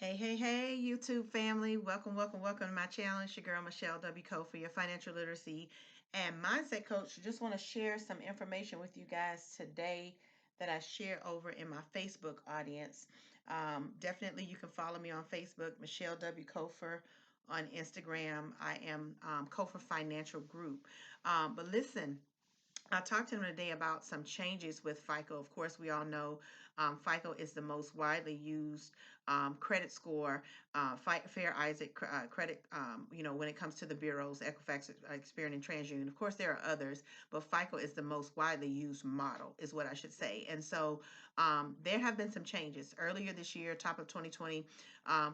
Hey, YouTube family. Welcome to my channel. It's your girl, Michelle W. Cole, for your financial literacy and mindset coach. Just want to share some information with you guys today that I share over in my Facebook audience. Definitely, you can follow me on Facebook, Michelle W. Kofer. On Instagram, I am Kofer Financial Group. But listen, I talked to him today about some changes with FICO. Of course, we all know FICO is the most widely used credit score. Fair Isaac credit, when it comes to the bureaus, Equifax, Experian, and TransUnion. Of course, there are others, but FICO is the most widely used model, is what I should say. And so there have been some changes. Earlier this year, top of 2020,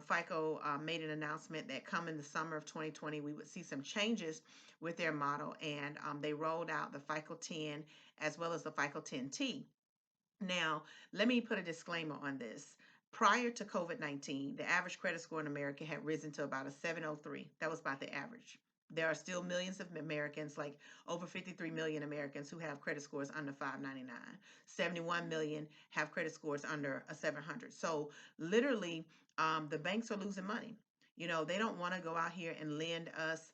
FICO made an announcement that come in the summer of 2020, we would see some changes with their model, and they rolled out the FICO 10 as well as the FICO 10T. Now, let me put a disclaimer on this. Prior to COVID-19, the average credit score in America had risen to about a 703. That was about the average. There are still millions of Americans, like over 53 million Americans, who have credit scores under 599. 71 million have credit scores under a 700. So, literally, the banks are losing money. They don't want to go out here and lend us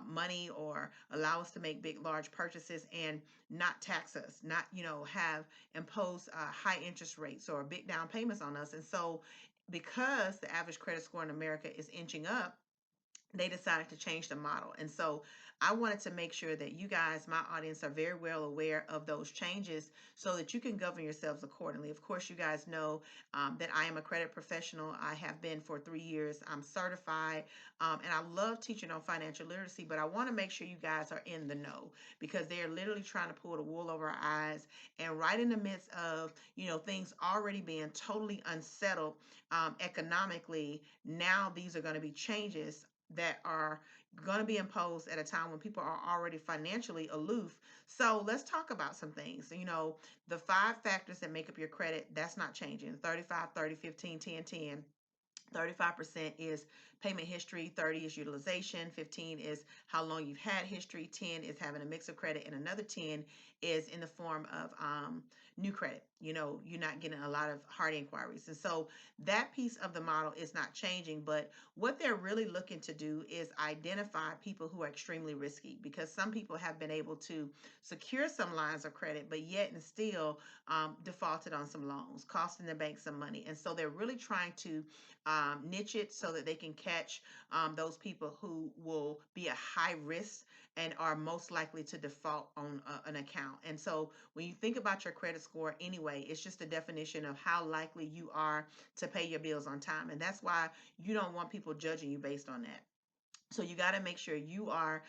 money or allow us to make big, large purchases and not tax us, not, have imposed high interest rates or big down payments on us. And so, because the average credit score in America is inching up, they decided to change the model. And so I wanted to make sure that you guys, my audience, are very well aware of those changes so that you can govern yourselves accordingly. Of course, you guys know that I am a credit professional. I have been for 3 years. I'm certified, and I love teaching on financial literacy, but I want to make sure you guys are in the know because they're literally trying to pull the wool over our eyes. And right in the midst of, things already being totally unsettled economically, now these are going to be changes that are going to be imposed at a time when people are already financially aloof. So let's talk about some things. The five factors that make up your credit, that's not changing. 35, 30, 15, 10, 10. 35% is payment history, 30 is utilization, 15 is how long you've had history, 10 is having a mix of credit, and another 10 is in the form of new credit. You're not getting a lot of hard inquiries. And so that piece of the model is not changing, but what they're really looking to do is identify people who are extremely risky because some people have been able to secure some lines of credit, but yet and still defaulted on some loans, costing the bank some money. And so they're really trying to niche it so that they can catch those people who will be a high risk and are most likely to default on an account. And so when you think about your credit score anyway, it's just a definition of how likely you are to pay your bills on time. And that's why you don't want people judging you based on that. So you got to make sure you are,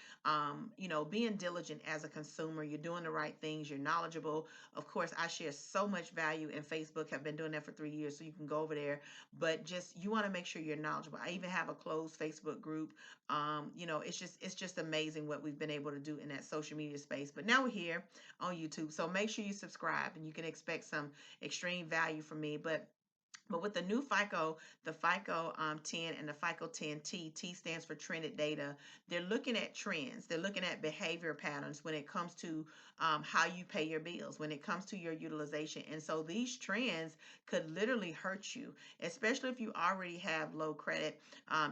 being diligent as a consumer. You're doing the right things. You're knowledgeable. Of course, I share so much value in Facebook. Have been doing that for 3 years, so you can go over there. But just you want to make sure you're knowledgeable. I even have a closed Facebook group. It's just amazing what we've been able to do in that social media space. But now we're here on YouTube, so make sure you subscribe, and you can expect some extreme value from me. But with the new FICO, the FICO 10 and the FICO 10T, T stands for trended data. They're looking at trends. They're looking at behavior patterns when it comes to how you pay your bills, when it comes to your utilization. And so these trends could literally hurt you, especially if you already have low credit.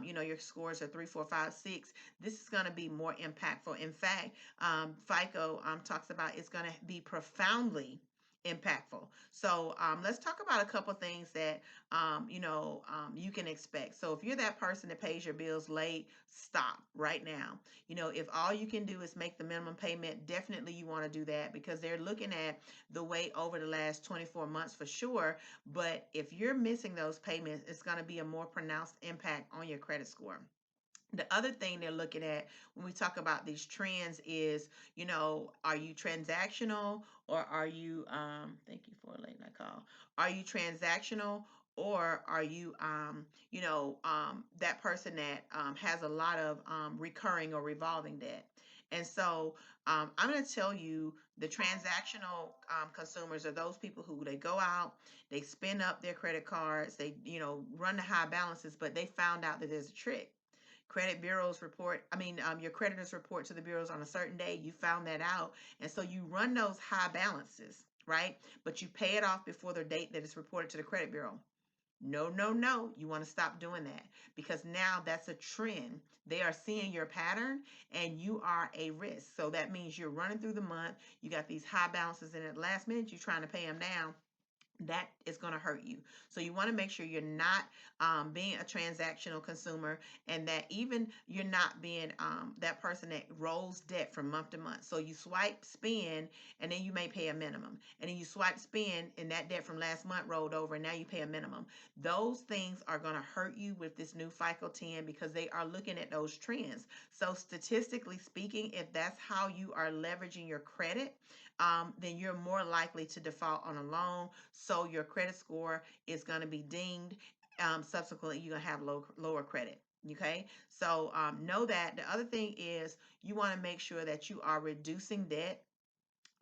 Your scores are 3, 4, 5, 6. This is going to be more impactful. In fact, FICO talks about it's going to be profoundly impactful. So let's talk about a couple things that you can expect. So if you're that person that pays your bills late, stop right now. If all you can do is make the minimum payment, definitely you want to do that because they're looking at the way over the last 24 months for sure. But if you're missing those payments, it's going to be a more pronounced impact on your credit score. The other thing they're looking at when we talk about these trends is, are you transactional or are you, thank you for letting that call. Are you transactional or are you, that person that has a lot of recurring or revolving debt? And so I'm going to tell you the transactional consumers are those people who they go out, they spend up their credit cards, they, run the high balances, but they found out that there's a trick. Your creditors report to the bureaus on a certain day. You found that out. And so you run those high balances, right? But you pay it off before the date that it's reported to the credit bureau. No, no, no. You want to stop doing that because now that's a trend. They are seeing your pattern and you are a risk. So that means you're running through the month. You got these high balances, and at the last minute, you're trying to pay them down. That is going to hurt you. So you want to make sure you're not being a transactional consumer, and that even you're not being that person that rolls debt from month to month. So you swipe, spend, and then you may pay a minimum. And then you swipe, spend, and that debt from last month rolled over, and now you pay a minimum. Those things are going to hurt you with this new FICO 10 because they are looking at those trends. So statistically speaking, if that's how you are leveraging your credit, then you're more likely to default on a loan. So your credit score is going to be dinged. Subsequently, you're going to have lower credit. Okay, so know that. The other thing is you want to make sure that you are reducing debt,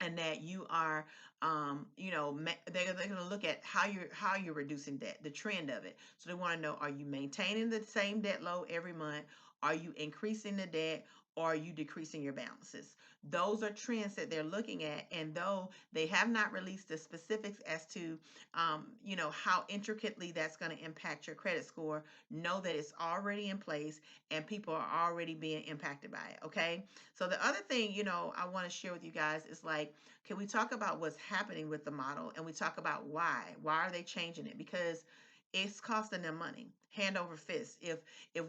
and that you are they're going to look at how you're reducing debt, the trend of it. So they want to know, are you maintaining the same debt load every month? Are you increasing the debt? Or are you decreasing your balances? Those are trends that they're looking at, and though they have not released the specifics as to how intricately that's going to impact your credit score, know that it's already in place and people are already being impacted by it. Okay, so the other thing, I want to share with you guys is like, can we talk about what's happening with the model, and we talk about why? Why are they changing it? Because it's costing them money, hand over fist. If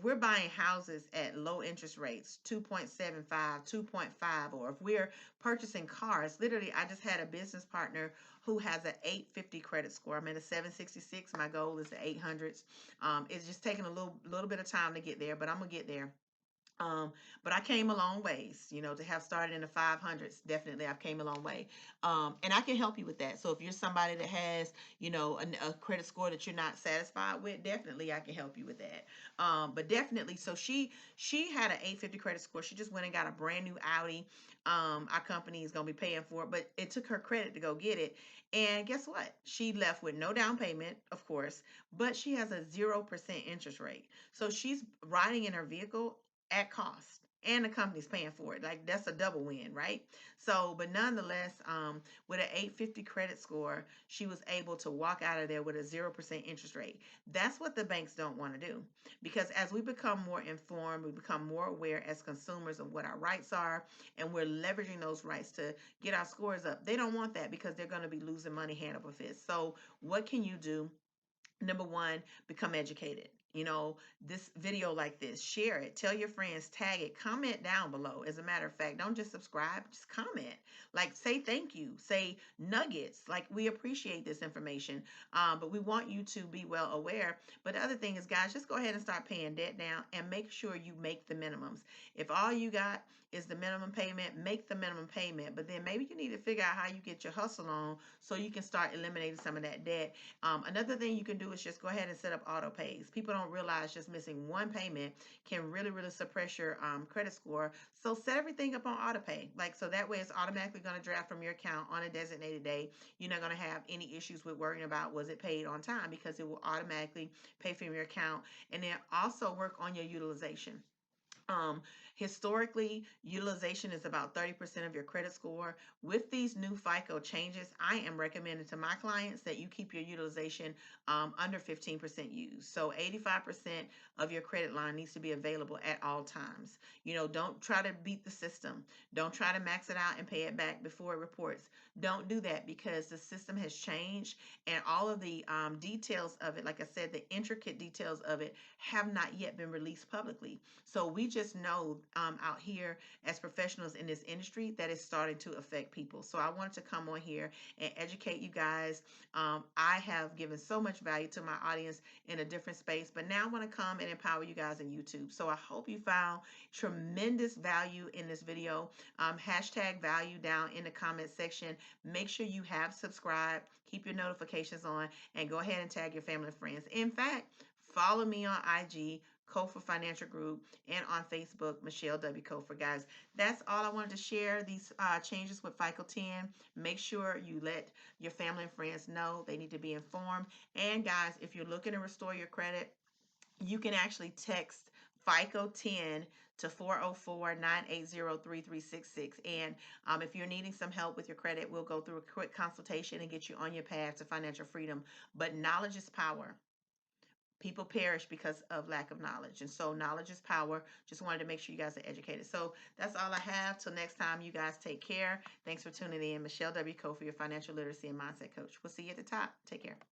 we're buying houses at low interest rates, 2.75, 2.5, or if we're purchasing cars, literally, I just had a business partner who has an 850 credit score. I'm at a 766. My goal is the 800s. It's just taking a little bit of time to get there, but I'm gonna get there. Um, but I came a long ways, to have started in the 500s. Definitely, I've came a long way. And I can help you with that. So if you're somebody that has, a credit score that you're not satisfied with, definitely I can help you with that. But definitely, so she had an 850 credit score. She just went and got a brand new Audi. Our company is gonna be paying for it, but it took her credit to go get it. And guess what? She left with no down payment, of course, but she has a 0% interest rate. So she's riding in her vehicle at cost, and the company's paying for it. Like, that's a double win, right? So but nonetheless, with an 850 credit score, she was able to walk out of there with a 0% interest rate. That's what the banks don't want to do, because as we become more informed, we become more aware as consumers of what our rights are, and we're leveraging those rights to get our scores up. They don't want that because they're going to be losing money hand over fist. So what can you do? Number one, become educated. This video like this, share it, tell your friends, tag it, comment down below. As a matter of fact, don't just subscribe, just comment. Like, say thank you, say nuggets. Like, we appreciate this information, but we want you to be well aware. But the other thing is, guys, just go ahead and start paying debt down and make sure you make the minimums. If all you got is the minimum payment, make the minimum payment. But then maybe you need to figure out how you get your hustle on so you can start eliminating some of that debt. Another thing you can do is just go ahead and set up auto pays. People don't realize just missing one payment can really, really suppress your credit score. So set everything up on auto pay. Like, so that way it's automatically going to draft from your account on a designated day. You're not going to have any issues with worrying about was it paid on time, because it will automatically pay from your account. And then also work on your utilization. Um, Historically, utilization is about 30% of your credit score. With these new FICO changes, I am recommending to my clients that you keep your utilization under 15% use. So 85% of your credit line needs to be available at all times. Don't try to beat the system. Don't try to max it out and pay it back before it reports. Don't do that, because the system has changed, and all of the details of it, like I said, the intricate details of it have not yet been released publicly. So we just know out here as professionals in this industry that it's starting to affect people. So I wanted to come on here and educate you guys. I have given so much value to my audience in a different space, but now I want to come and empower you guys in YouTube. So I hope you found tremendous value in this video. Hashtag value down in the comment section. Make sure you have subscribed, keep your notifications on, and go ahead and tag your family and friends. In fact, follow me on IG, Kofor Financial Group, and on Facebook, Michelle W. Kofor. Guys, that's all I wanted to share. These changes with FICO 10. Make sure you let your family and friends know. They need to be informed. And guys, if you're looking to restore your credit, you can actually text FICO 10 to 404-980-3366. And if you're needing some help with your credit, we'll go through a quick consultation and get you on your path to financial freedom. But knowledge is power. People perish because of lack of knowledge. And so knowledge is power. Just wanted to make sure you guys are educated. So that's all I have. Till next time, you guys take care. Thanks for tuning in. Michelle W. Cole for your financial literacy and mindset coach. We'll see you at the top. Take care.